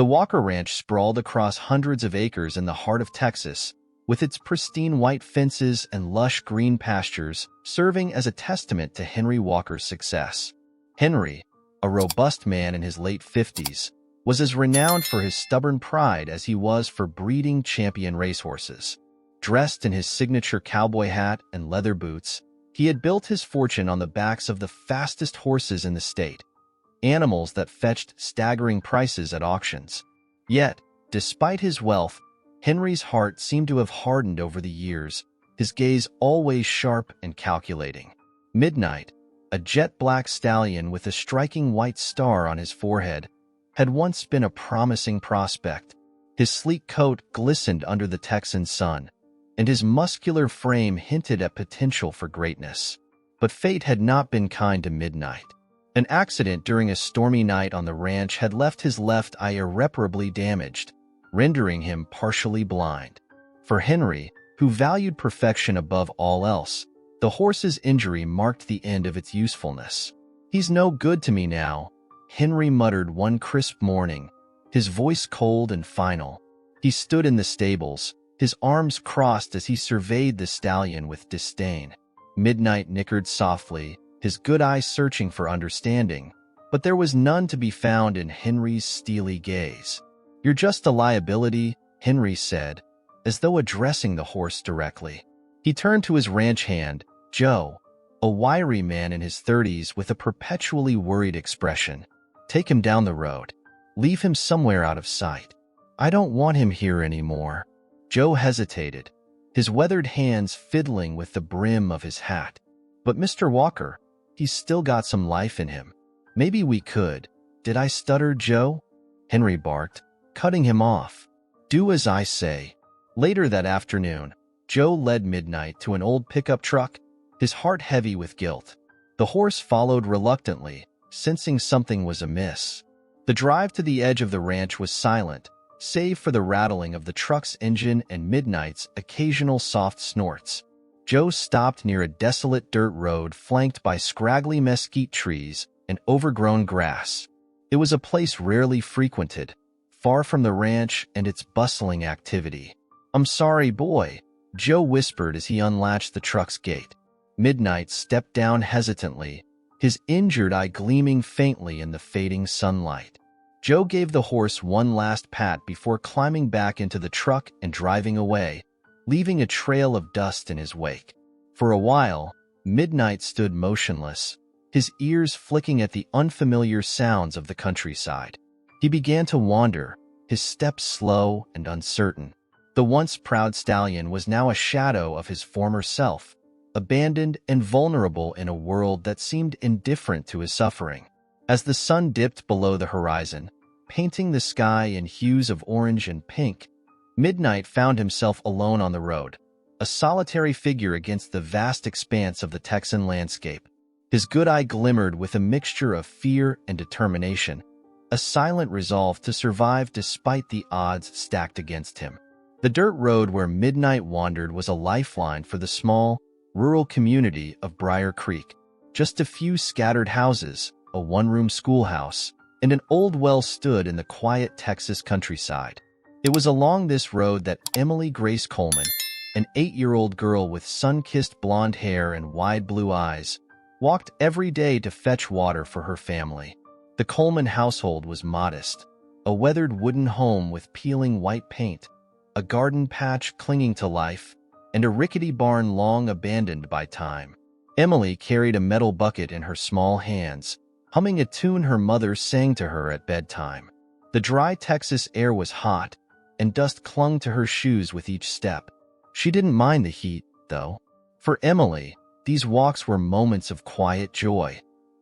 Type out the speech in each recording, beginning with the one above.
The Walker Ranch sprawled across hundreds of acres in the heart of Texas, with its pristine white fences and lush green pastures serving as a testament to Henry Walker's success. Henry, a robust man in his late 50s, was as renowned for his stubborn pride as he was for breeding champion racehorses. Dressed in his signature cowboy hat and leather boots, he had built his fortune on the backs of the fastest horses in the state, animals that fetched staggering prices at auctions. Yet, despite his wealth, Henry's heart seemed to have hardened over the years, his gaze always sharp and calculating. Midnight, a jet-black stallion with a striking white star on his forehead, had once been a promising prospect. His sleek coat glistened under the Texan sun, and his muscular frame hinted at potential for greatness. But fate had not been kind to Midnight. An accident during a stormy night on the ranch had left his left eye irreparably damaged, rendering him partially blind. For Henry, who valued perfection above all else, the horse's injury marked the end of its usefulness. "He's no good to me now," Henry muttered one crisp morning, his voice cold and final. He stood in the stables, his arms crossed as he surveyed the stallion with disdain. Midnight nickered softly, his good eyes searching for understanding, but there was none to be found in Henry's steely gaze. "You're just a liability," Henry said, as though addressing the horse directly. He turned to his ranch hand, Joe, a wiry man in his 30s with a perpetually worried expression. "Take him down the road. Leave him somewhere out of sight. I don't want him here anymore." Joe hesitated, his weathered hands fiddling with the brim of his hat. "But Mr. Walker, he's still got some life in him. Maybe we could." "Did I stutter, Joe?" Henry barked, cutting him off. "Do as I say." Later that afternoon, Joe led Midnight to an old pickup truck, his heart heavy with guilt. The horse followed reluctantly, sensing something was amiss. The drive to the edge of the ranch was silent, save for the rattling of the truck's engine and Midnight's occasional soft snorts. Joe stopped near a desolate dirt road flanked by scraggly mesquite trees and overgrown grass. It was a place rarely frequented, far from the ranch and its bustling activity. "I'm sorry, boy," Joe whispered as he unlatched the truck's gate. Midnight stepped down hesitantly, his injured eye gleaming faintly in the fading sunlight. Joe gave the horse one last pat before climbing back into the truck and driving away, leaving a trail of dust in his wake. For a while, Midnight stood motionless, his ears flicking at the unfamiliar sounds of the countryside. He began to wander, his steps slow and uncertain. The once proud stallion was now a shadow of his former self, abandoned and vulnerable in a world that seemed indifferent to his suffering. As the sun dipped below the horizon, painting the sky in hues of orange and pink, Midnight found himself alone on the road, a solitary figure against the vast expanse of the Texan landscape. His good eye glimmered with a mixture of fear and determination, a silent resolve to survive despite the odds stacked against him. The dirt road where Midnight wandered was a lifeline for the small, rural community of Briar Creek. Just a few scattered houses, a one-room schoolhouse, and an old well stood in the quiet Texas countryside. It was along this road that Emily Grace Coleman, an 8-year-old girl with sun-kissed blonde hair and wide blue eyes, walked every day to fetch water for her family. The Coleman household was modest, a weathered wooden home with peeling white paint, a garden patch clinging to life, and a rickety barn long abandoned by time. Emily carried a metal bucket in her small hands, humming a tune her mother sang to her at bedtime. The dry Texas air was hot, and dust clung to her shoes with each step. She didn't mind the heat, though. For Emily, these walks were moments of quiet joy,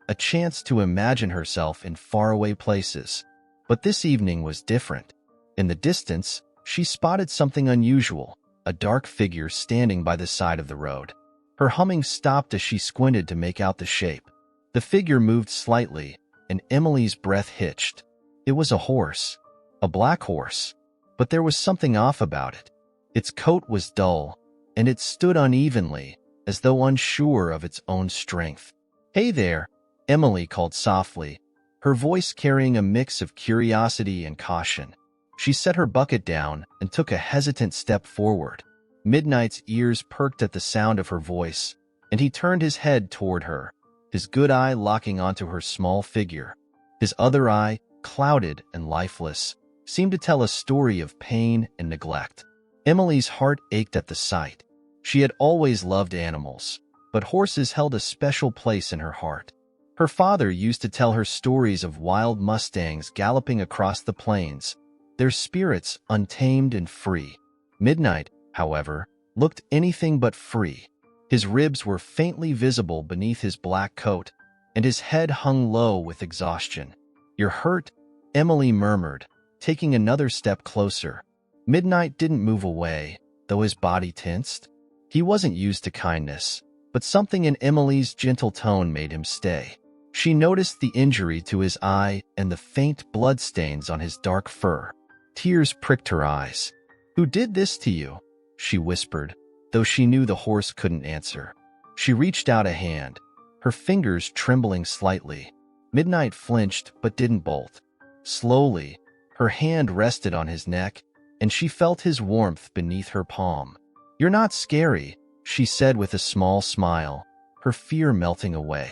a chance to imagine herself in faraway places. But this evening was different. In the distance, she spotted something unusual, a dark figure standing by the side of the road. Her humming stopped as she squinted to make out the shape. The figure moved slightly, and Emily's breath hitched. It was a horse, a black horse, but there was something off about it. Its coat was dull, and it stood unevenly, as though unsure of its own strength. "Hey there," Emily called softly, her voice carrying a mix of curiosity and caution. She set her bucket down and took a hesitant step forward. Midnight's ears perked at the sound of her voice, and he turned his head toward her, his good eye locking onto her small figure. His other eye, clouded and lifeless, seemed to tell a story of pain and neglect. Emily's heart ached at the sight. She had always loved animals, but horses held a special place in her heart. Her father used to tell her stories of wild mustangs galloping across the plains, their spirits untamed and free. Midnight, however, looked anything but free. His ribs were faintly visible beneath his black coat, and his head hung low with exhaustion. "You're hurt," Emily murmured, taking another step closer. Midnight didn't move away, though his body tensed. He wasn't used to kindness, but something in Emily's gentle tone made him stay. She noticed the injury to his eye and the faint bloodstains on his dark fur. Tears pricked her eyes. "Who did this to you?" she whispered, though she knew the horse couldn't answer. She reached out a hand, her fingers trembling slightly. Midnight flinched but didn't bolt. Slowly, her hand rested on his neck, and she felt his warmth beneath her palm. "You're not scary," she said with a small smile, her fear melting away.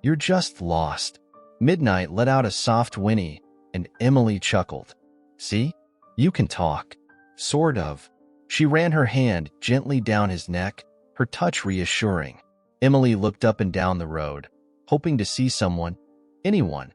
"You're just lost." Midnight let out a soft whinny, and Emily chuckled. "See? You can talk." "Sort of." She ran her hand gently down his neck, her touch reassuring. Emily looked up and down the road, hoping to see someone, anyone,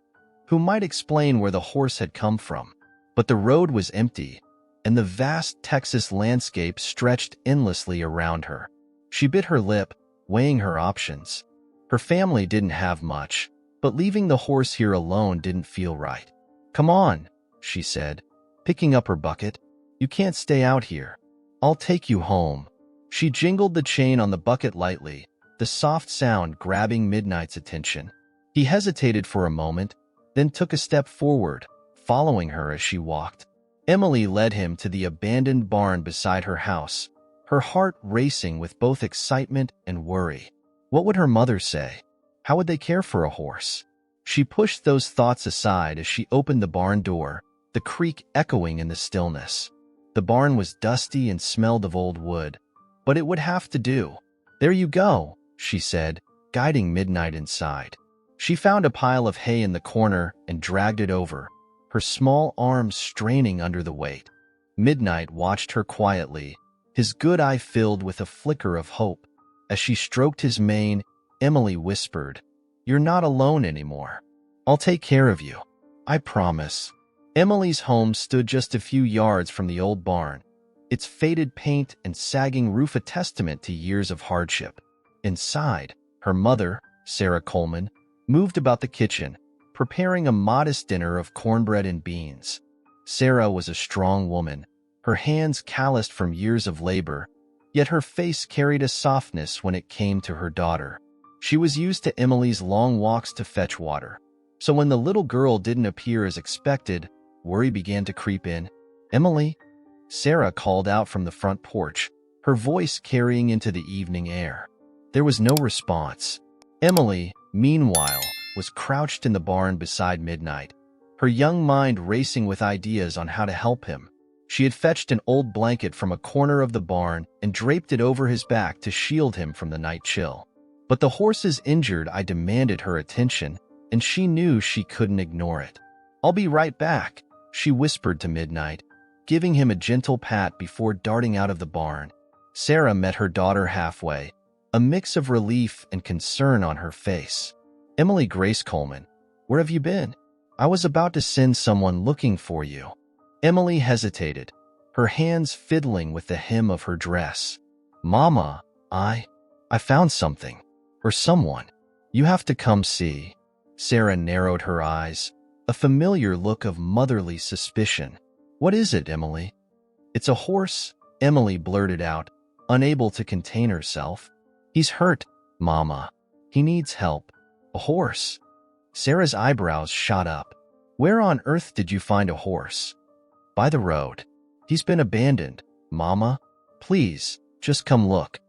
who might explain where the horse had come from. But the road was empty, and the vast Texas landscape stretched endlessly around her. She bit her lip, weighing her options. Her family didn't have much, but leaving the horse here alone didn't feel right. "Come on," she said, picking up her bucket. "You can't stay out here. I'll take you home." She jingled the chain on the bucket lightly, the soft sound grabbing Midnight's attention. He hesitated for a moment, then took a step forward, following her as she walked. Emily led him to the abandoned barn beside her house, her heart racing with both excitement and worry. What would her mother say? How would they care for a horse? She pushed those thoughts aside as she opened the barn door, the creak echoing in the stillness. The barn was dusty and smelled of old wood, but it would have to do. "There you go," she said, guiding Midnight inside. She found a pile of hay in the corner and dragged it over, her small arms straining under the weight. Midnight watched her quietly, his good eye filled with a flicker of hope. As she stroked his mane, Emily whispered, "You're not alone anymore. I'll take care of you. I promise." Emily's home stood just a few yards from the old barn, its faded paint and sagging roof a testament to years of hardship. Inside, her mother, Sarah Coleman, moved about the kitchen, preparing a modest dinner of cornbread and beans. Sarah was a strong woman, her hands calloused from years of labor, yet her face carried a softness when it came to her daughter. She was used to Emily's long walks to fetch water, so when the little girl didn't appear as expected, worry began to creep in. "Emily?" Sarah called out from the front porch, her voice carrying into the evening air. There was no response. Emily, meanwhile, was crouched in the barn beside Midnight, her young mind racing with ideas on how to help him. She had fetched an old blanket from a corner of the barn and draped it over his back to shield him from the night chill. But the horse's injured eye demanded her attention, and she knew she couldn't ignore it. "I'll be right back," she whispered to Midnight, giving him a gentle pat before darting out of the barn. Sarah met her daughter halfway, a mix of relief and concern on her face. "Emily Grace Coleman, where have you been? I was about to send someone looking for you." Emily hesitated, her hands fiddling with the hem of her dress. "Mama, I found something. Or someone. You have to come see." Sarah narrowed her eyes, a familiar look of motherly suspicion. "What is it, Emily?" "It's a horse," Emily blurted out, unable to contain herself. "He's hurt, Mama. He needs help." "A horse?" Sarah's eyebrows shot up. "Where on earth did you find a horse?" "By the road. He's been abandoned, Mama. Please, just come look."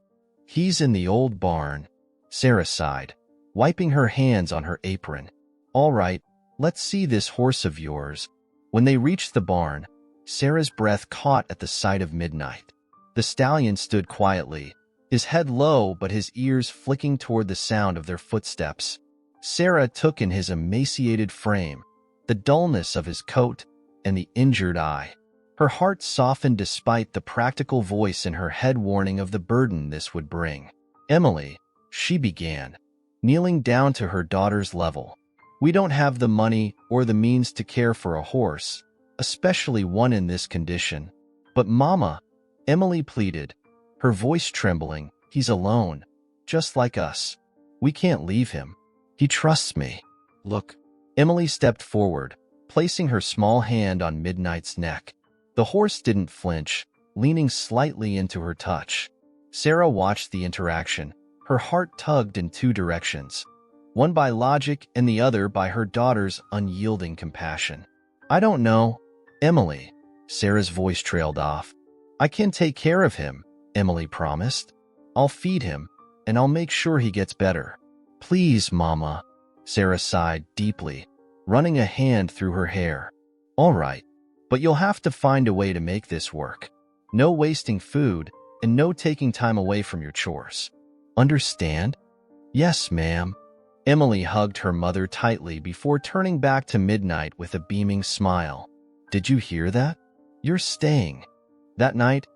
"He's in the old barn," Sarah sighed, wiping her hands on her apron. "All right, Let's see this horse of yours." When they reached the barn, Sarah's breath caught at the sight of Midnight. The stallion stood quietly, his head low but his ears flicking toward the sound of their footsteps. Sarah took in his emaciated frame, the dullness of his coat, and the injured eye. Her heart softened despite the practical voice in her head warning of the burden this would bring. "Emily," she began, kneeling down to her daughter's level. "We don't have the money or the means to care for a horse, especially one in this condition." "But Mama," Emily pleaded, her voice trembling, "he's alone, just like us. We can't leave him. He trusts me." "Look." Emily stepped forward, placing her small hand on Midnight's neck. The horse didn't flinch, leaning slightly into her touch. Sarah watched the interaction, her heart tugged in two directions, one by logic and the other by her daughter's unyielding compassion. "I don't know, Emily," Sarah's voice trailed off. "I can take care of him," Emily promised. "I'll feed him, and I'll make sure he gets better." "Please, Mama," Sarah sighed deeply, running a hand through her hair. "All right, but you'll have to find a way to make this work. No wasting food, and no taking time away from your chores. Understand?" "Yes, ma'am." Emily hugged her mother tightly before turning back to Midnight with a beaming smile. "Did you hear that? You're staying." That night,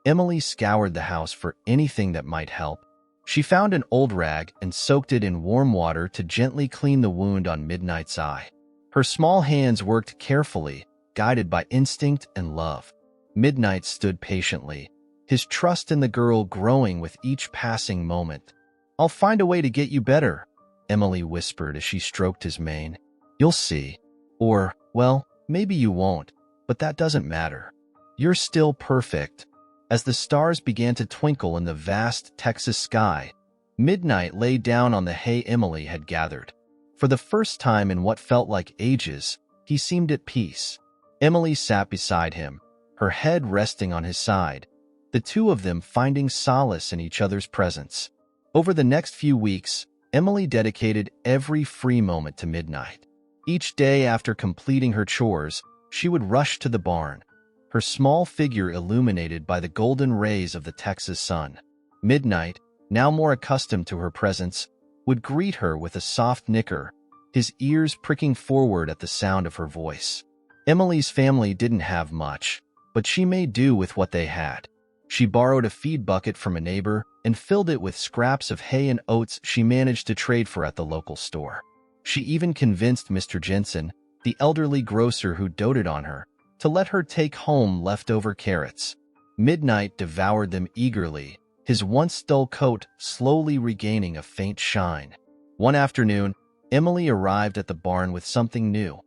Emily scoured the house for anything that might help. She found an old rag and soaked it in warm water to gently clean the wound on Midnight's eye. Her small hands worked carefully, guided by instinct and love. Midnight stood patiently, his trust in the girl growing with each passing moment. "I'll find a way to get you better," Emily whispered as she stroked his mane. "You'll see. Or, well, maybe you won't, but that doesn't matter. You're still perfect." As the stars began to twinkle in the vast Texas sky, Midnight lay down on the hay Emily had gathered. For the first time in what felt like ages, he seemed at peace. Emily sat beside him, her head resting on his side, the two of them finding solace in each other's presence. Over the next few weeks, Emily dedicated every free moment to Midnight. Each day after completing her chores, she would rush to the barn, her small figure illuminated by the golden rays of the Texas sun. Midnight, now more accustomed to her presence, would greet her with a soft nicker, his ears pricking forward at the sound of her voice. Emily's family didn't have much, but she made do with what they had. She borrowed a feed bucket from a neighbor and filled it with scraps of hay and oats she managed to trade for at the local store. She even convinced Mr. Jensen, the elderly grocer who doted on her, to let her take home leftover carrots. Midnight devoured them eagerly, his once dull coat slowly regaining a faint shine. One afternoon, Emily arrived at the barn with something new,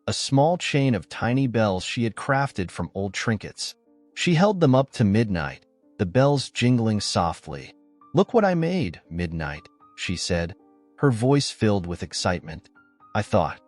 a small chain of tiny bells she had crafted from old trinkets. She held them up to Midnight, the bells jingling softly. "Look what I made, Midnight," she said, her voice filled with excitement. "I thought,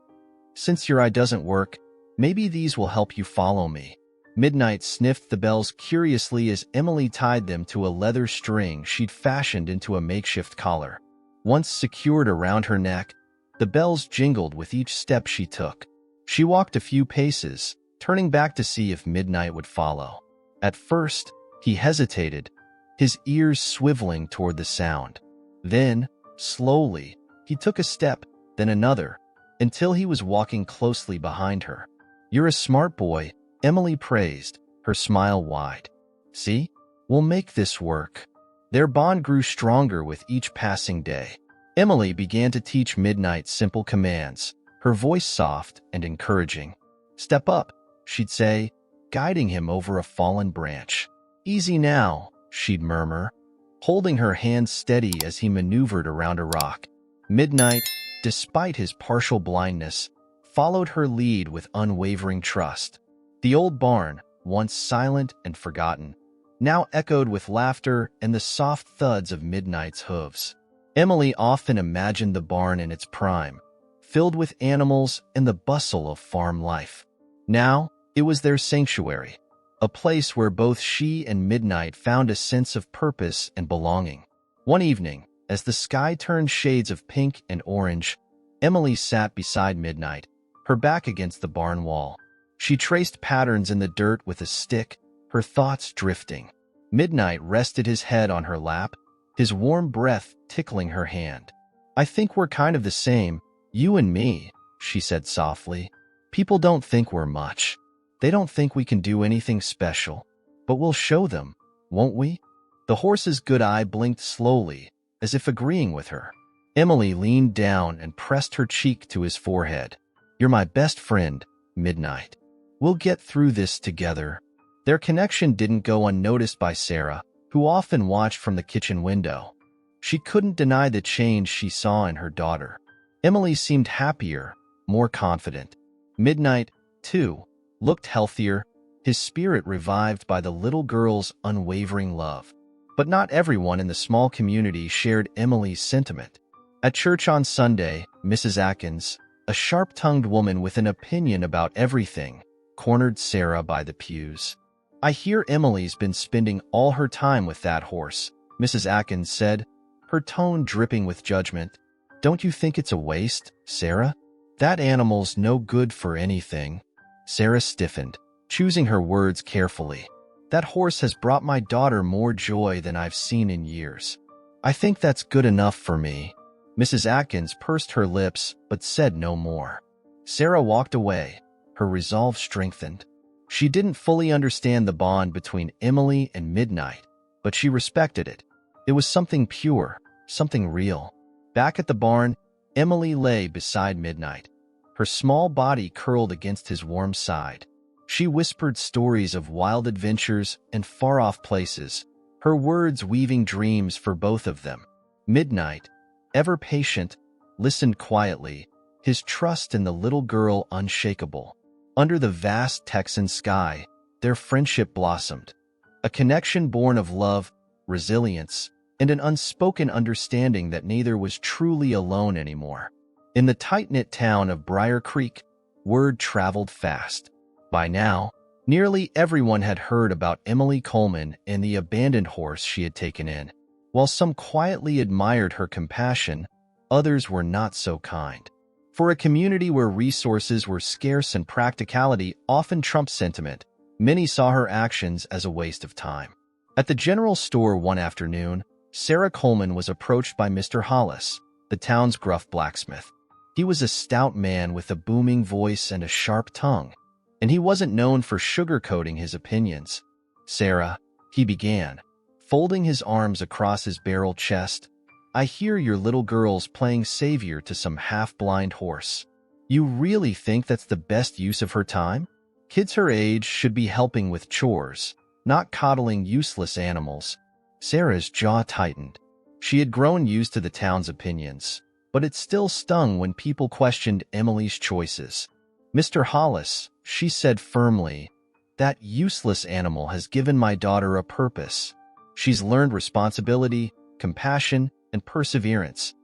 since your eye doesn't work, maybe these will help you follow me." Midnight sniffed the bells curiously as Emily tied them to a leather string she'd fashioned into a makeshift collar. Once secured around her neck, the bells jingled with each step she took. She walked a few paces, turning back to see if Midnight would follow. At first, he hesitated, his ears swiveling toward the sound. Then, slowly, he took a step, then another, until he was walking closely behind her. "You're a smart boy," Emily praised, her smile wide. "See? We'll make this work." Their bond grew stronger with each passing day. Emily began to teach Midnight simple commands, her voice soft and encouraging. "Step up," she'd say, guiding him over a fallen branch. "Easy now," she'd murmur, holding her hand steady as he maneuvered around a rock. Midnight, despite his partial blindness, followed her lead with unwavering trust. The old barn, once silent and forgotten, now echoed with laughter and the soft thuds of Midnight's hooves. Emily often imagined the barn in its prime, filled with animals and the bustle of farm life. Now, it was their sanctuary, a place where both she and Midnight found a sense of purpose and belonging. One evening, as the sky turned shades of pink and orange, Emily sat beside Midnight, her back against the barn wall. She traced patterns in the dirt with a stick, her thoughts drifting. Midnight rested his head on her lap, his warm breath tickling her hand. "I think we're kind of the same, you and me," she said softly. "People don't think we're much. They don't think we can do anything special. But we'll show them, won't we?" The horse's good eye blinked slowly, as if agreeing with her. Emily leaned down and pressed her cheek to his forehead. "You're my best friend, Midnight. We'll get through this together." Their connection didn't go unnoticed by Sarah, who often watched from the kitchen window. She couldn't deny the change she saw in her daughter. Emily seemed happier, more confident. Midnight, too, looked healthier, his spirit revived by the little girl's unwavering love. But not everyone in the small community shared Emily's sentiment. At church on Sunday, Mrs. Atkins, a sharp-tongued woman with an opinion about everything, cornered Sarah by the pews. "I hear Emily's been spending all her time with that horse," Mrs. Atkins said, her tone dripping with judgment. "Don't you think it's a waste, Sarah? That animal's no good for anything." Sarah stiffened, choosing her words carefully. "That horse has brought my daughter more joy than I've seen in years. I think that's good enough for me." Mrs. Atkins pursed her lips but said no more. Sarah walked away, her resolve strengthened. She didn't fully understand the bond between Emily and Midnight, but she respected it. It was something pure, something real. Back at the barn, Emily lay beside Midnight, her small body curled against his warm side. She whispered stories of wild adventures and far-off places, her words weaving dreams for both of them. Midnight, ever patient, listened quietly, his trust in the little girl unshakable. Under the vast Texan sky, their friendship blossomed, a connection born of love, resilience, and an unspoken understanding that neither was truly alone anymore. In the tight-knit town of Briar Creek, word traveled fast. By now, nearly everyone had heard about Emily Coleman and the abandoned horse she had taken in. While some quietly admired her compassion, others were not so kind. For a community where resources were scarce and practicality often trumped sentiment, many saw her actions as a waste of time. At the general store one afternoon, Sarah Coleman was approached by Mr. Hollis, the town's gruff blacksmith. He was a stout man with a booming voice and a sharp tongue, and he wasn't known for sugarcoating his opinions. "Sarah," he began, folding his arms across his barrel chest, "I hear your little girl's playing savior to some half-blind horse. You really think that's the best use of her time? Kids her age should be helping with chores, not coddling useless animals." Sarah's jaw tightened. She had grown used to the town's opinions, but it still stung when people questioned Emily's choices. "Mr. Hollis," she said firmly, "that useless animal has given my daughter a purpose. She's learned responsibility, compassion, and perseverance,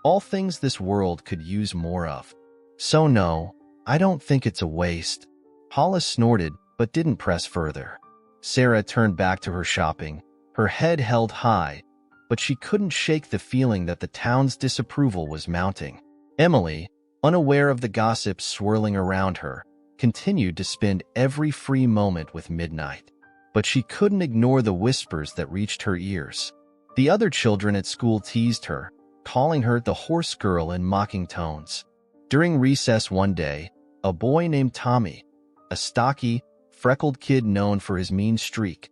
all things this world could use more of. So no, I don't think it's a waste." Hollis snorted, but didn't press further. Sarah turned back to her shopping, her head held high, but she couldn't shake the feeling that the town's disapproval was mounting. Emily, unaware of the gossip swirling around her, continued to spend every free moment with Midnight. But she couldn't ignore the whispers that reached her ears. The other children at school teased her, calling her the horse girl in mocking tones. During recess one day, a boy named Tommy, a stocky, freckled kid known for his mean streak,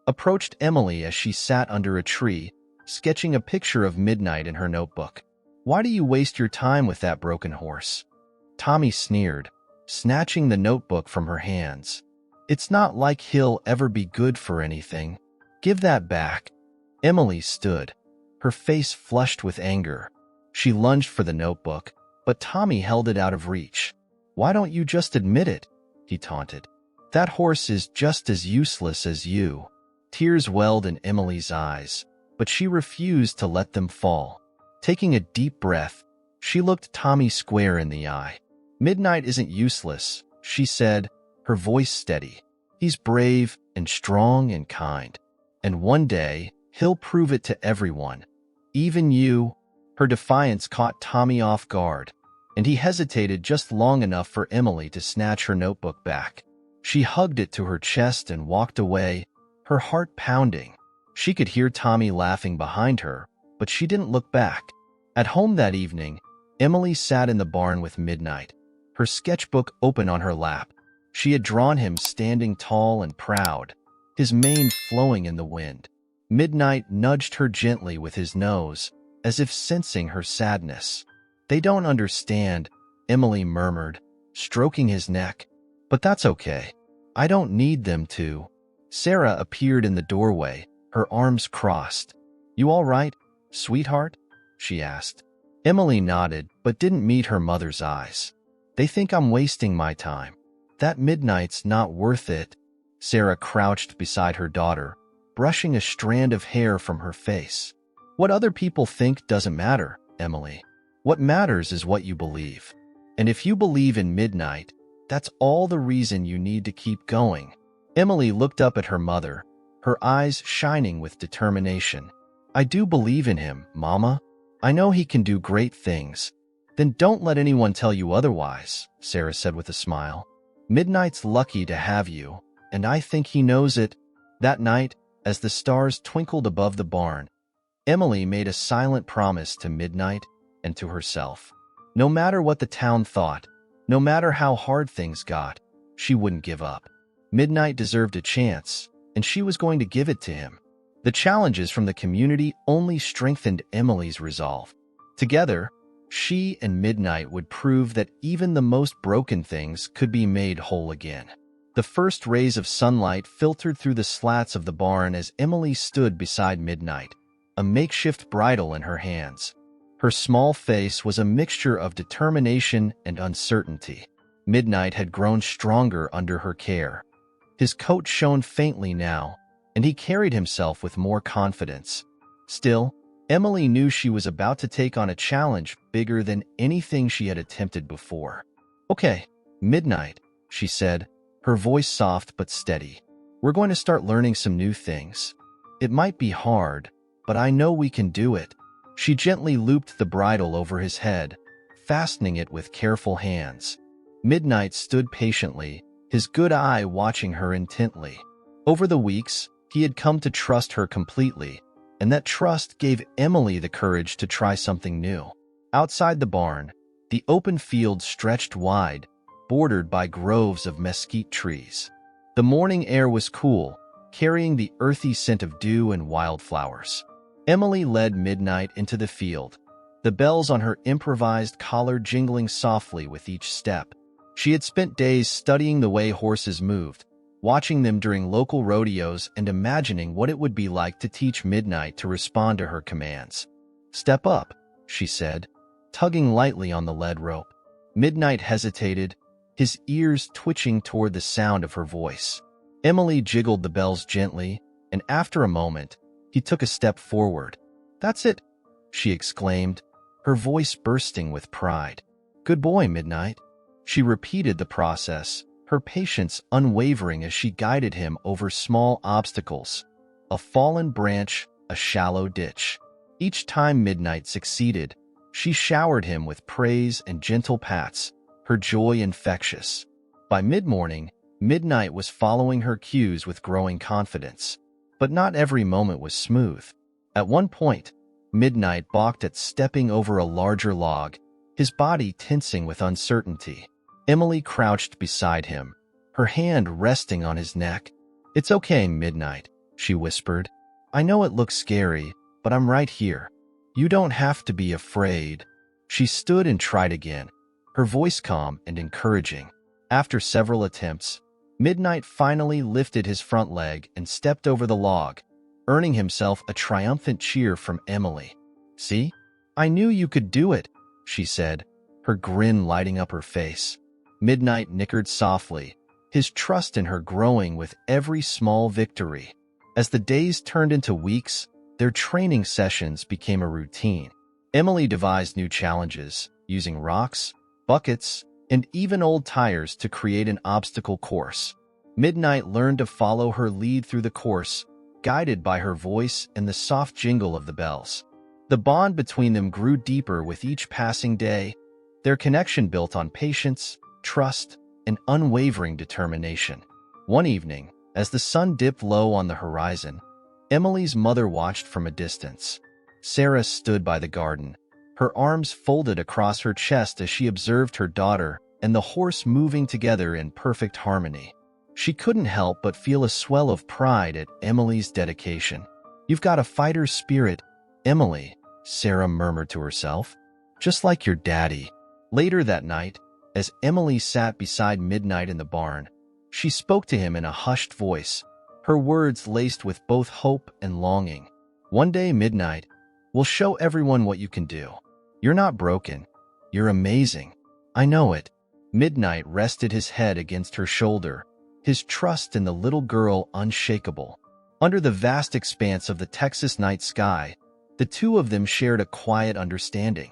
approached Emily as she sat under a tree, sketching a picture of Midnight in her notebook. "Why do you waste your time with that broken horse?" Tommy sneered, snatching the notebook from her hands. "It's not like he'll ever be good for anything. Give that back." Emily stood, her face flushed with anger. She lunged for the notebook, but Tommy held it out of reach. "Why don't you just admit it?" he taunted. "That horse is just as useless as you." Tears welled in Emily's eyes, but she refused to let them fall. Taking a deep breath, she looked Tommy square in the eye. "Midnight isn't useless," she said, her voice steady. "He's brave and strong and kind. And one day, he'll prove it to everyone. Even you." Her defiance caught Tommy off guard. and he hesitated just long enough for Emily to snatch her notebook back. She hugged it to her chest and walked away, her heart pounding. She could hear Tommy laughing behind her, but she didn't look back. At home that evening, Emily sat in the barn with Midnight, her sketchbook open on her lap. She had drawn him standing tall and proud, his mane flowing in the wind. Midnight nudged her gently with his nose, as if sensing her sadness. "They don't understand," Emily murmured, stroking his neck. "But that's okay. I don't need them to." Sarah appeared in the doorway, her arms crossed. "You all right, sweetheart?" she asked. Emily nodded, but didn't meet her mother's eyes. "They think I'm wasting my time. That Midnight's not worth it." Sarah crouched beside her daughter, brushing a strand of hair from her face. "What other people think doesn't matter, Emily. What matters is what you believe. And if you believe in Midnight, that's all the reason you need to keep going." Emily looked up at her mother, her eyes shining with determination. "I do believe in him, Mama. I know he can do great things." "Then don't let anyone tell you otherwise," Sarah said with a smile. "Midnight's lucky to have you, and I think he knows it." That night, as the stars twinkled above the barn, Emily made a silent promise to Midnight and to herself. No matter what the town thought, no matter how hard things got, she wouldn't give up. Midnight deserved a chance, and she was going to give it to him. The challenges from the community only strengthened Emily's resolve. Together, she and Midnight would prove that even the most broken things could be made whole again. The first rays of sunlight filtered through the slats of the barn as Emily stood beside Midnight, a makeshift bridle in her hands. Her small face was a mixture of determination and uncertainty. Midnight had grown stronger under her care. His coat shone faintly now, and he carried himself with more confidence. Still, Emily knew she was about to take on a challenge bigger than anything she had attempted before. "Okay, Midnight," she said, her voice soft but steady. "We're going to start learning some new things. It might be hard, but I know we can do it." She gently looped the bridle over his head, fastening it with careful hands. Midnight stood patiently, his good eye watching her intently. Over the weeks, he had come to trust her completely, and that trust gave Emily the courage to try something new. Outside the barn, the open field stretched wide, bordered by groves of mesquite trees. The morning air was cool, carrying the earthy scent of dew and wildflowers. Emily led Midnight into the field, the bells on her improvised collar jingling softly with each step. She had spent days studying the way horses moved, watching them during local rodeos and imagining what it would be like to teach Midnight to respond to her commands. "Step up," she said, tugging lightly on the lead rope. Midnight hesitated, his ears twitching toward the sound of her voice. Emily jiggled the bells gently, and after a moment, he took a step forward. "That's it," she exclaimed, her voice bursting with pride. "Good boy, Midnight." She repeated the process, her patience unwavering as she guided him over small obstacles. A fallen branch, a shallow ditch. Each time Midnight succeeded, she showered him with praise and gentle pats, her joy infectious. By mid-morning, Midnight was following her cues with growing confidence. But not every moment was smooth. At one point, Midnight balked at stepping over a larger log, his body tensing with uncertainty. Emily crouched beside him, her hand resting on his neck. "It's okay, Midnight," she whispered. "I know it looks scary, but I'm right here. You don't have to be afraid." She stood and tried again, her voice calm and encouraging. After several attempts, Midnight finally lifted his front leg and stepped over the log, earning himself a triumphant cheer from Emily. "See? I knew you could do it," she said, her grin lighting up her face. Midnight nickered softly, his trust in her growing with every small victory. As the days turned into weeks, their training sessions became a routine. Emily devised new challenges, using rocks, buckets, and even old tires to create an obstacle course. Midnight learned to follow her lead through the course, guided by her voice and the soft jingle of the bells. The bond between them grew deeper with each passing day, Their connection built on patience, trust, and unwavering determination. One evening, as the sun dipped low on the horizon, Emily's mother watched from a distance. Sarah stood by the garden, her arms folded across her chest as she observed her daughter and the horse moving together in perfect harmony. She couldn't help but feel a swell of pride at Emily's dedication. "You've got a fighter's spirit, Emily," Sarah murmured to herself. "Just like your daddy." Later that night, as Emily sat beside Midnight in the barn, she spoke to him in a hushed voice, her words laced with both hope and longing. "One day, Midnight, we'll show everyone what you can do. You're not broken. You're amazing. I know it." Midnight rested his head against her shoulder, his trust in the little girl unshakable. Under the vast expanse of the Texas night sky, the two of them shared a quiet understanding.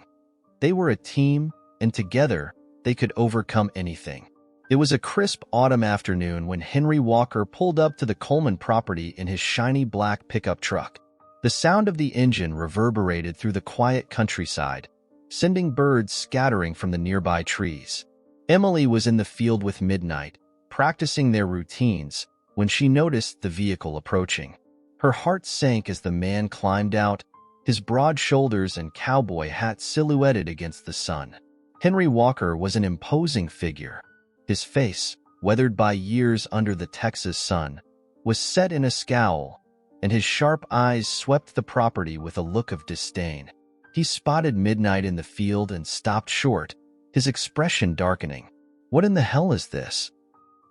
They were a team, and together, they could overcome anything. It was a crisp autumn afternoon when Henry Walker pulled up to the Coleman property in his shiny black pickup truck. The sound of the engine reverberated through the quiet countryside, sending birds scattering from the nearby trees. Emily was in the field with Midnight, practicing their routines, when she noticed the vehicle approaching. Her heart sank as the man climbed out, his broad shoulders and cowboy hat silhouetted against the sun. Henry Walker was an imposing figure. His face, weathered by years under the Texas sun, was set in a scowl, and his sharp eyes swept the property with a look of disdain. He spotted Midnight in the field and stopped short, his expression darkening. "What in the hell is this?"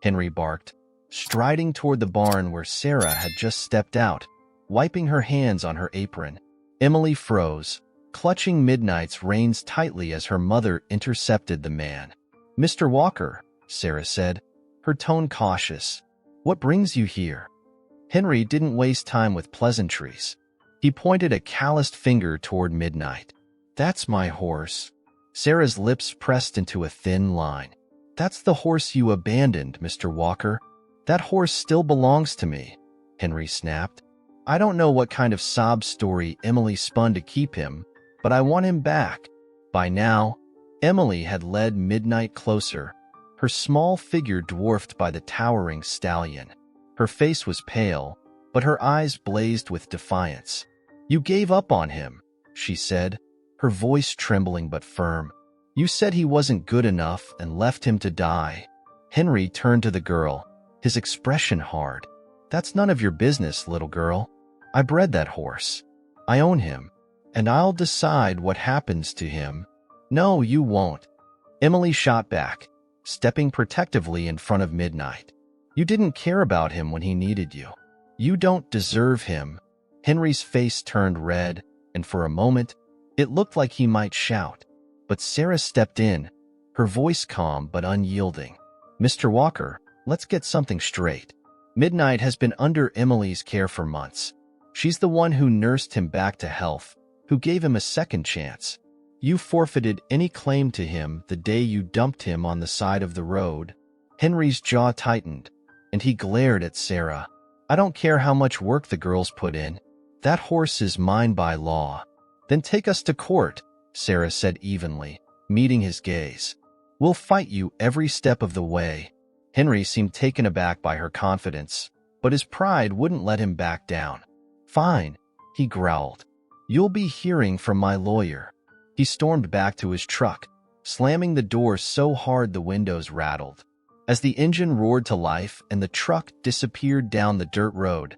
Henry barked, striding toward the barn where Sarah had just stepped out, wiping her hands on her apron. Emily froze, clutching Midnight's reins tightly as her mother intercepted the man. "Mr. Walker," Sarah said, her tone cautious, "what brings you here?" Henry didn't waste time with pleasantries. He pointed a calloused finger toward Midnight. "That's my horse." Sarah's lips pressed into a thin line. "That's the horse you abandoned, Mr. Walker. That horse still belongs to me," Henry snapped. "I don't know what kind of sob story Emily spun to keep him, but I want him back." By now, Emily had led Midnight closer, her small figure dwarfed by the towering stallion. Her face was pale, but her eyes blazed with defiance. "You gave up on him," she said, her voice trembling but firm. "You said he wasn't good enough and left him to die." Henry turned to the girl, his expression hard. "That's none of your business, little girl. I bred that horse. I own him, and I'll decide what happens to him." "No, you won't." Emily shot back, stepping protectively in front of Midnight. "You didn't care about him when he needed you. You don't deserve him." Henry's face turned red, and for a moment, it looked like he might shout. But Sarah stepped in, her voice calm but unyielding. "Mr. Walker, let's get something straight. Midnight has been under Emily's care for months. She's the one who nursed him back to health, who gave him a second chance. You forfeited any claim to him the day you dumped him on the side of the road." Henry's jaw tightened, and he glared at Sarah. "I don't care how much work the girls put in. That horse is mine by law." "Then take us to court," Sarah said evenly, meeting his gaze. "We'll fight you every step of the way." Henry seemed taken aback by her confidence, but his pride wouldn't let him back down. "Fine," he growled. "You'll be hearing from my lawyer." He stormed back to his truck, slamming the door so hard the windows rattled. As the engine roared to life and the truck disappeared down the dirt road,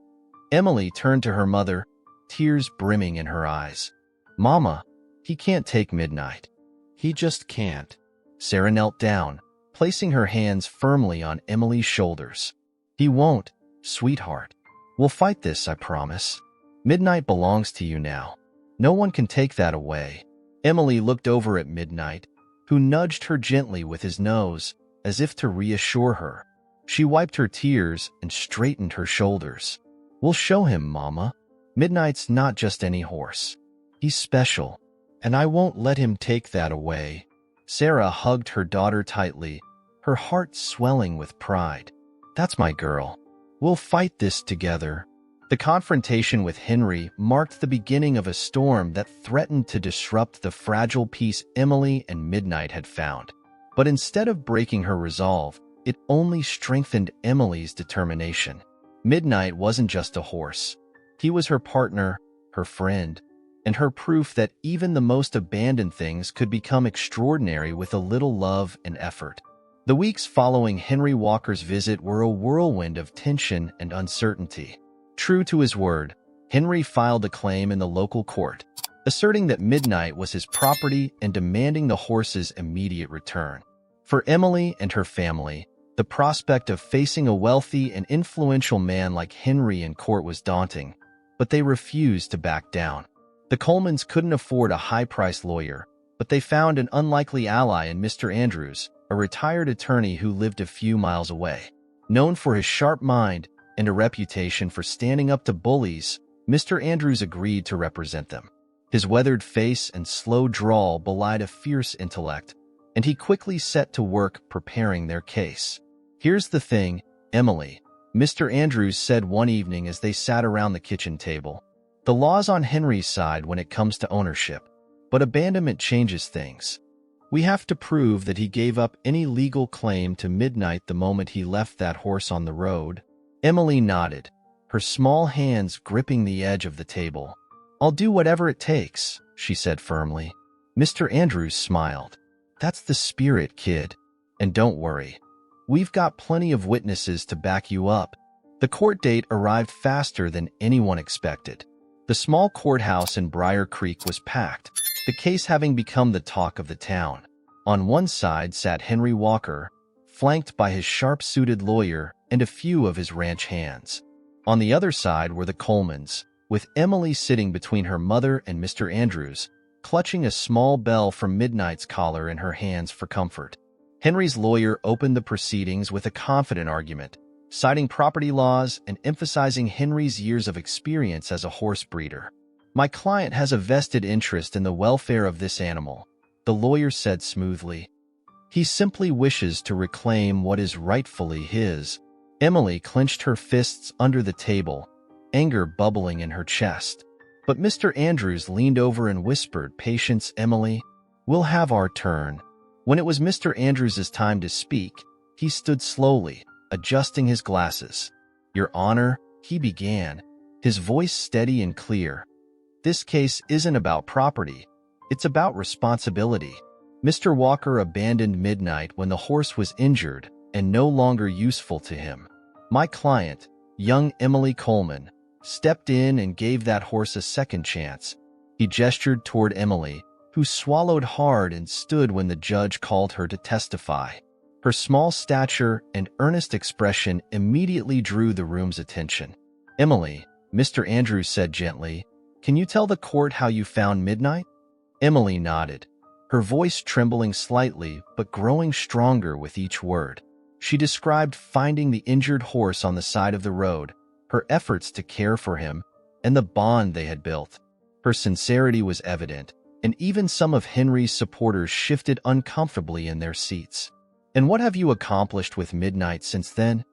Emily turned to her mother, tears brimming in her eyes. "Mama, he can't take Midnight. He just can't." Sarah knelt down, placing her hands firmly on Emily's shoulders. "He won't, sweetheart. We'll fight this, I promise. Midnight belongs to you now. No one can take that away." Emily looked over at Midnight, who nudged her gently with his nose, as if to reassure her. She wiped her tears and straightened her shoulders. "We'll show him, Mama. Midnight's not just any horse. He's special, and I won't let him take that away." Sarah hugged her daughter tightly, her heart swelling with pride. "That's my girl. We'll fight this together." The confrontation with Henry marked the beginning of a storm that threatened to disrupt the fragile peace Emily and Midnight had found. But instead of breaking her resolve, it only strengthened Emily's determination. Midnight wasn't just a horse. He was her partner, her friend, and her proof that even the most abandoned things could become extraordinary with a little love and effort. The weeks following Henry Walker's visit were a whirlwind of tension and uncertainty. True to his word, Henry filed a claim in the local court, asserting that Midnight was his property and demanding the horse's immediate return. For Emily and her family, the prospect of facing a wealthy and influential man like Henry in court was daunting, but they refused to back down. The Colemans couldn't afford a high-priced lawyer, but they found an unlikely ally in Mr. Andrews, a retired attorney who lived a few miles away. Known for his sharp mind and a reputation for standing up to bullies, Mr. Andrews agreed to represent them. His weathered face and slow drawl belied a fierce intellect, and he quickly set to work preparing their case. "Here's the thing, Emily," Mr. Andrews said one evening as they sat around the kitchen table. "The law's on Henry's side when it comes to ownership, but abandonment changes things. We have to prove that he gave up any legal claim to Midnight the moment he left that horse on the road." Emily nodded, her small hands gripping the edge of the table. "I'll do whatever it takes," she said firmly. Mr. Andrews smiled. "That's the spirit, kid. And don't worry. We've got plenty of witnesses to back you up." The court date arrived faster than anyone expected. The small courthouse in Briar Creek was packed, the case having become the talk of the town. On one side sat Henry Walker, flanked by his sharp-suited lawyer and a few of his ranch hands. On the other side were the Colemans, with Emily sitting between her mother and Mr. Andrews, clutching a small bell from Midnight's collar in her hands for comfort. Henry's lawyer opened the proceedings with a confident argument, citing property laws and emphasizing Henry's years of experience as a horse breeder. "My client has a vested interest in the welfare of this animal," the lawyer said smoothly. "He simply wishes to reclaim what is rightfully his." Emily clenched her fists under the table, anger bubbling in her chest. But Mr. Andrews leaned over and whispered, "Patience, Emily. We'll have our turn." When it was Mr. Andrews' time to speak, he stood slowly, adjusting his glasses. "Your Honor," he began, his voice steady and clear. "This case isn't about property. It's about responsibility. Mr. Walker abandoned Midnight when the horse was injured and no longer useful to him. My client, young Emily Coleman, stepped in and gave that horse a second chance." He gestured toward Emily, who swallowed hard and stood when the judge called her to testify. Her small stature and earnest expression immediately drew the room's attention. "Emily," Mr. Andrews said gently, "can you tell the court how you found Midnight?" Emily nodded, her voice trembling slightly but growing stronger with each word. She described finding the injured horse on the side of the road, her efforts to care for him, and the bond they had built. Her sincerity was evident, and even some of Henry's supporters shifted uncomfortably in their seats. "And what have you accomplished with Midnight since then?"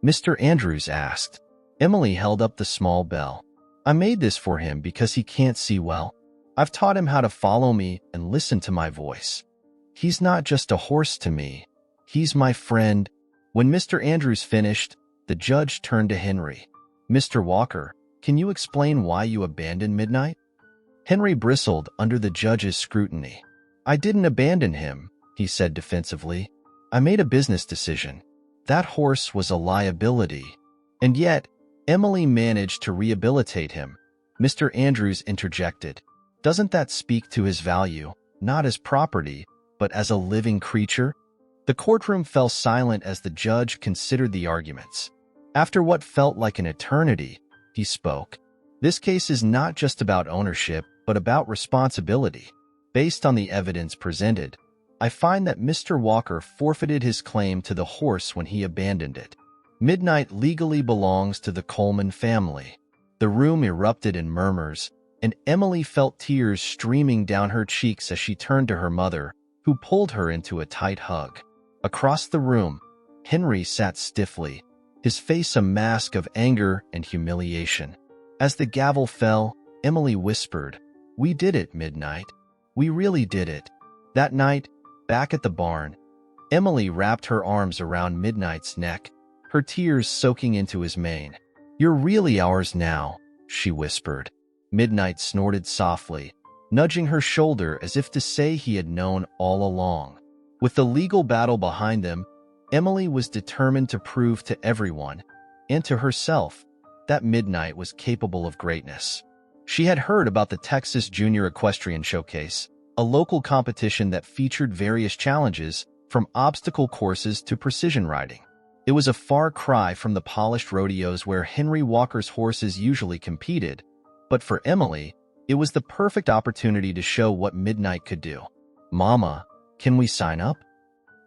Mr. Andrews asked. Emily held up the small bell. "I made this for him because he can't see well. I've taught him how to follow me and listen to my voice. He's not just a horse to me. He's my friend." When Mr. Andrews finished, the judge turned to Henry. "Mr. Walker, can you explain why you abandoned Midnight?" Henry bristled under the judge's scrutiny. "I didn't abandon him," he said defensively. "I made a business decision. That horse was a liability." "And yet, Emily managed to rehabilitate him," Mr. Andrews interjected. "Doesn't that speak to his value, not as property, but as a living creature?" The courtroom fell silent as the judge considered the arguments. After what felt like an eternity, he spoke. "This case is not just about ownership, but about responsibility. Based on the evidence presented, I find that Mr. Walker forfeited his claim to the horse when he abandoned it. Midnight legally belongs to the Coleman family." The room erupted in murmurs, and Emily felt tears streaming down her cheeks as she turned to her mother, who pulled her into a tight hug. Across the room, Henry sat stiffly, his face a mask of anger and humiliation. As the gavel fell, Emily whispered, "We did it, Midnight. We really did it." That night, back at the barn, Emily wrapped her arms around Midnight's neck, her tears soaking into his mane. "You're really ours now," she whispered. Midnight snorted softly, nudging her shoulder as if to say he had known all along. With the legal battle behind them, Emily was determined to prove to everyone, and to herself, that Midnight was capable of greatness. She had heard about the Texas Junior Equestrian Showcase, a local competition that featured various challenges, from obstacle courses to precision riding. It was a far cry from the polished rodeos where Henry Walker's horses usually competed, but for Emily, it was the perfect opportunity to show what Midnight could do. "Mama, can we sign up?"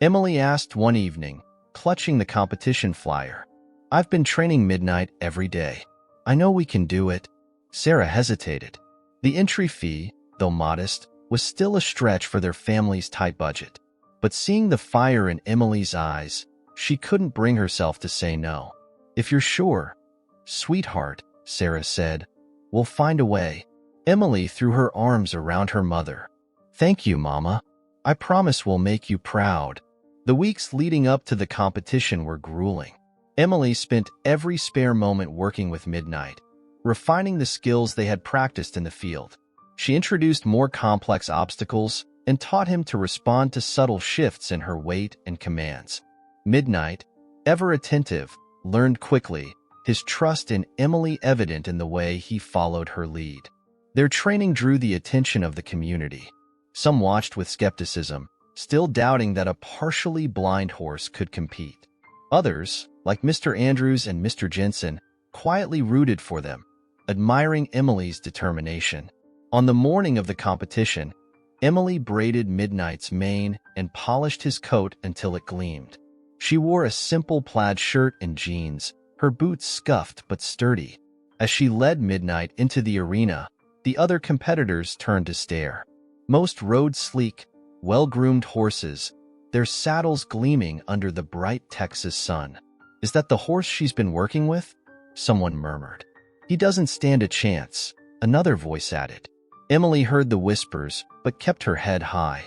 Emily asked one evening, clutching the competition flyer. "I've been training Midnight every day. I know we can do it." Sarah hesitated. The entry fee, though modest, was still a stretch for their family's tight budget. But seeing the fire in Emily's eyes, she couldn't bring herself to say no. "If you're sure." "Sweetheart," Sarah said, "we'll find a way." Emily threw her arms around her mother. "Thank you, Mama. I promise we'll make you proud." The weeks leading up to the competition were grueling. Emily spent every spare moment working with Midnight, refining the skills they had practiced in the field. She introduced more complex obstacles and taught him to respond to subtle shifts in her weight and commands. Midnight, ever attentive, learned quickly, his trust in Emily evident in the way he followed her lead. Their training drew the attention of the community. Some watched with skepticism, still doubting that a partially blind horse could compete. Others, like Mr. Andrews and Mr. Jensen, quietly rooted for them, admiring Emily's determination. On the morning of the competition, Emily braided Midnight's mane and polished his coat until it gleamed. She wore a simple plaid shirt and jeans, her boots scuffed but sturdy. As she led Midnight into the arena, the other competitors turned to stare. Most rode sleek, well-groomed horses, their saddles gleaming under the bright Texas sun. "Is that the horse she's been working with?" someone murmured. "He doesn't stand a chance," another voice added. Emily heard the whispers, but kept her head high.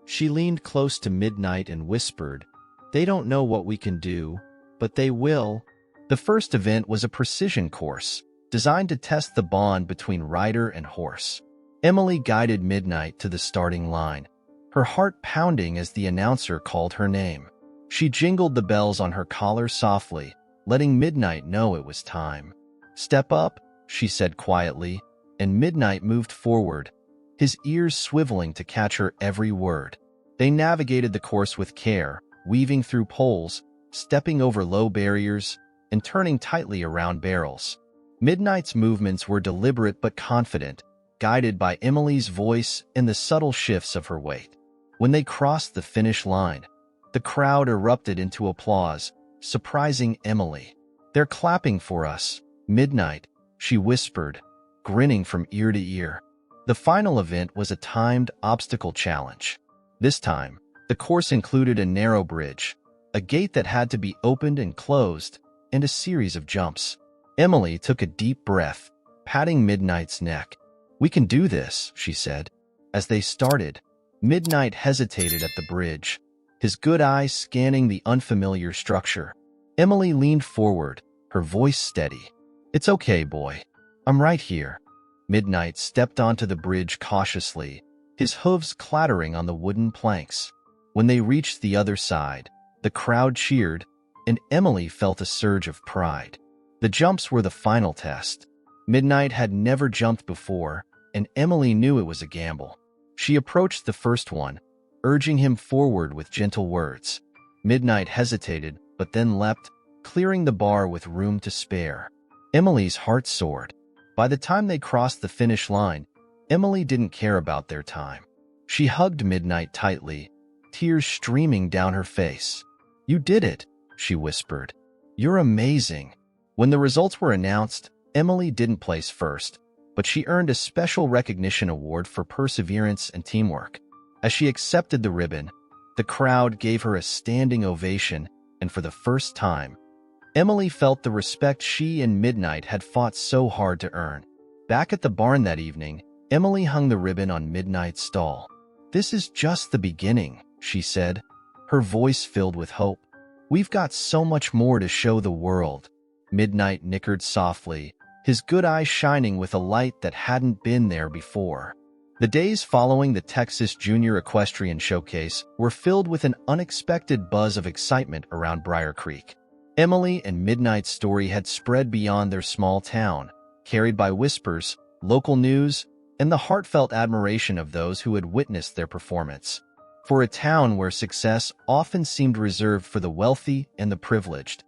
She leaned close to Midnight and whispered, "They don't know what we can do, but they will." The first event was a precision course, designed to test the bond between rider and horse. Emily guided Midnight to the starting line, her heart pounding as the announcer called her name. She jingled the bells on her collar softly, letting Midnight know it was time. "Step up," she said quietly, and Midnight moved forward, his ears swiveling to catch her every word. They navigated the course with care, weaving through poles, stepping over low barriers, and turning tightly around barrels. Midnight's movements were deliberate but confident, guided by Emily's voice and the subtle shifts of her weight. When they crossed the finish line, the crowd erupted into applause, surprising Emily. "They're clapping for us, Midnight," she whispered, grinning from ear to ear. The final event was a timed obstacle challenge. This time, the course included a narrow bridge, a gate that had to be opened and closed, and a series of jumps. Emily took a deep breath, patting Midnight's neck. "We can do this," she said. As they started, Midnight hesitated at the bridge, his good eyes scanning the unfamiliar structure. Emily leaned forward, her voice steady. "It's okay, boy. I'm right here." Midnight stepped onto the bridge cautiously, his hooves clattering on the wooden planks. When they reached the other side, the crowd cheered, and Emily felt a surge of pride. The jumps were the final test. Midnight had never jumped before, and Emily knew it was a gamble. She approached the first one, urging him forward with gentle words. Midnight hesitated, but then leapt, clearing the bar with room to spare. Emily's heart soared. By the time they crossed the finish line, Emily didn't care about their time. She hugged Midnight tightly, tears streaming down her face. "You did it," she whispered. "You're amazing." When the results were announced, Emily didn't place first, but she earned a special recognition award for perseverance and teamwork. As she accepted the ribbon, the crowd gave her a standing ovation, and for the first time, Emily felt the respect she and Midnight had fought so hard to earn. Back at the barn that evening, Emily hung the ribbon on Midnight's stall. "This is just the beginning," she said, her voice filled with hope. "We've got so much more to show the world." Midnight nickered softly, his good eyes shining with a light that hadn't been there before. The days following the Texas Junior Equestrian Showcase were filled with an unexpected buzz of excitement around Briar Creek. Emily and Midnight's story had spread beyond their small town, carried by whispers, local news, and the heartfelt admiration of those who had witnessed their performance. For a town where success often seemed reserved for the wealthy and the privileged,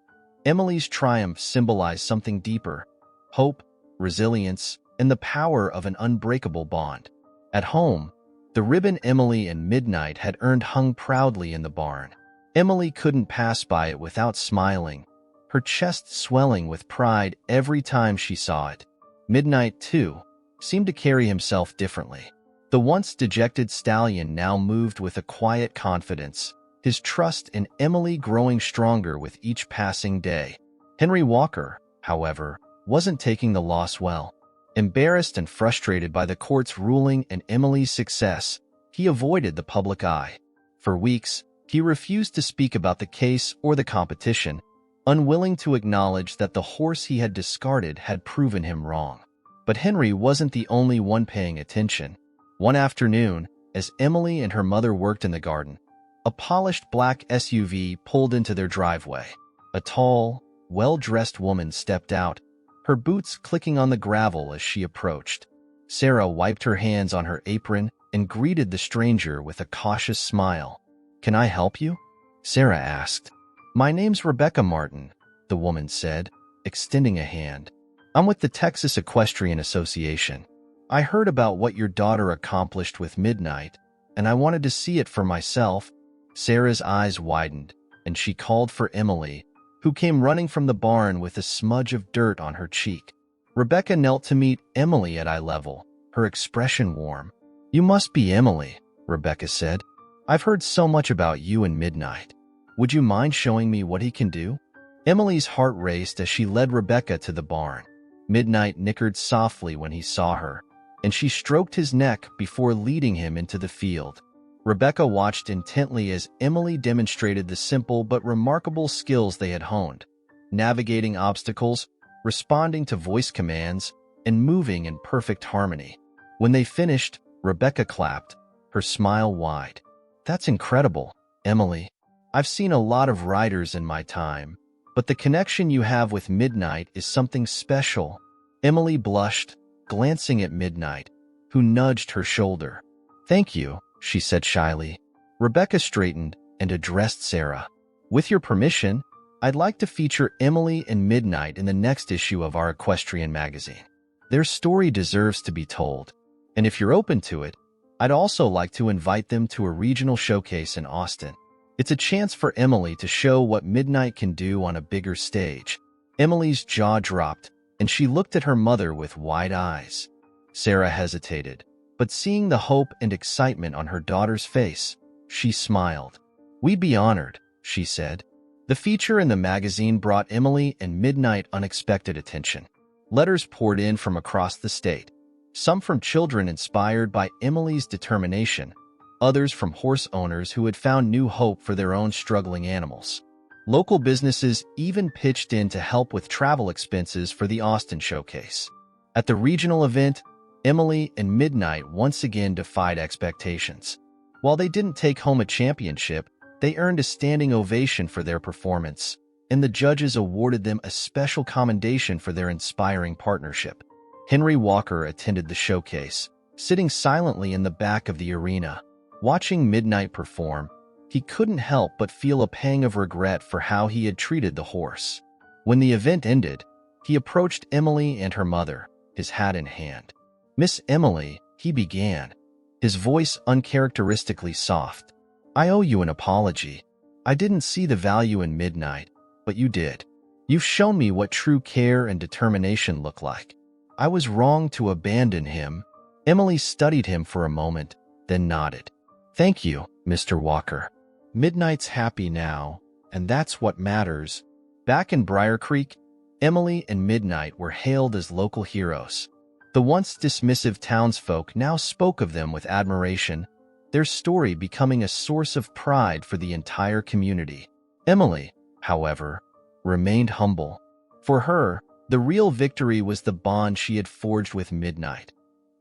Emily's triumph symbolized something deeper: hope, resilience, and the power of an unbreakable bond. At home, the ribbon Emily and Midnight had earned hung proudly in the barn. Emily couldn't pass by it without smiling, her chest swelling with pride every time she saw it. Midnight, too, seemed to carry himself differently. The once dejected stallion now moved with a quiet confidence, his trust in Emily growing stronger with each passing day. Henry Walker, however, wasn't taking the loss well. Embarrassed and frustrated by the court's ruling and Emily's success, he avoided the public eye. For weeks, he refused to speak about the case or the competition, unwilling to acknowledge that the horse he had discarded had proven him wrong. But Henry wasn't the only one paying attention. One afternoon, as Emily and her mother worked in the garden, a polished black SUV pulled into their driveway. A tall, well-dressed woman stepped out, her boots clicking on the gravel as she approached. Sarah wiped her hands on her apron and greeted the stranger with a cautious smile. "Can I help you?" Sarah asked. "My name's Rebecca Martin," the woman said, extending a hand. "I'm with the Texas Equestrian Association. I heard about what your daughter accomplished with Midnight, and I wanted to see it for myself." Sarah's eyes widened, and she called for Emily, who came running from the barn with a smudge of dirt on her cheek. Rebecca knelt to meet Emily at eye level, her expression warm. "You must be Emily," Rebecca said. "I've heard so much about you and Midnight. Would you mind showing me what he can do?" Emily's heart raced as she led Rebecca to the barn. Midnight nickered softly when he saw her, and she stroked his neck before leading him into the field. Rebecca watched intently as Emily demonstrated the simple but remarkable skills they had honed: navigating obstacles, responding to voice commands, and moving in perfect harmony. When they finished, Rebecca clapped, her smile wide. "That's incredible, Emily. I've seen a lot of riders in my time, but the connection you have with Midnight is something special." Emily blushed, glancing at Midnight, who nudged her shoulder. "Thank you," she said shyly. Rebecca straightened and addressed Sarah. "With your permission, I'd like to feature Emily and Midnight in the next issue of our equestrian magazine. Their story deserves to be told, and if you're open to it, I'd also like to invite them to a regional showcase in Austin. It's a chance for Emily to show what Midnight can do on a bigger stage." Emily's jaw dropped, and she looked at her mother with wide eyes. Sarah hesitated, but seeing the hope and excitement on her daughter's face, she smiled. "We'd be honored," she said. The feature in the magazine brought Emily and Midnight unexpected attention. Letters poured in from across the state, some from children inspired by Emily's determination, others from horse owners who had found new hope for their own struggling animals. Local businesses even pitched in to help with travel expenses for the Austin showcase. At the regional event, Emily and Midnight once again defied expectations. While they didn't take home a championship, they earned a standing ovation for their performance, and the judges awarded them a special commendation for their inspiring partnership. Henry Walker attended the showcase, sitting silently in the back of the arena. Watching Midnight perform, he couldn't help but feel a pang of regret for how he had treated the horse. When the event ended, he approached Emily and her mother, his hat in hand. "Miss Emily," he began, his voice uncharacteristically soft, "I owe you an apology. I didn't see the value in Midnight, but you did. You've shown me what true care and determination look like. I was wrong to abandon him." Emily studied him for a moment, then nodded. "Thank you, Mr. Walker. Midnight's happy now, and that's what matters." Back in Briar Creek, Emily and Midnight were hailed as local heroes. The once dismissive townsfolk now spoke of them with admiration, their story becoming a source of pride for the entire community. Emily, however, remained humble. For her, the real victory was the bond she had forged with Midnight,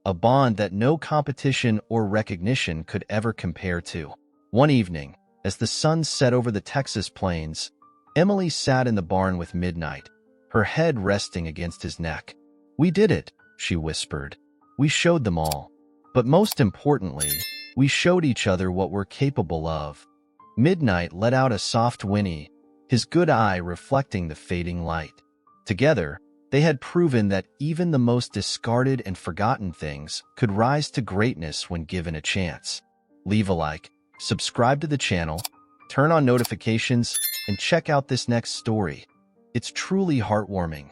a bond that no competition or recognition could ever compare to. One evening, as the sun set over the Texas plains, Emily sat in the barn with Midnight, her head resting against his neck. "We did it," she whispered. "We showed them all. But most importantly, we showed each other what we're capable of." Midnight let out a soft whinny, his good eye reflecting the fading light. Together, they had proven that even the most discarded and forgotten things could rise to greatness when given a chance. Leave a like, subscribe to the channel, turn on notifications, and check out this next story. It's truly heartwarming.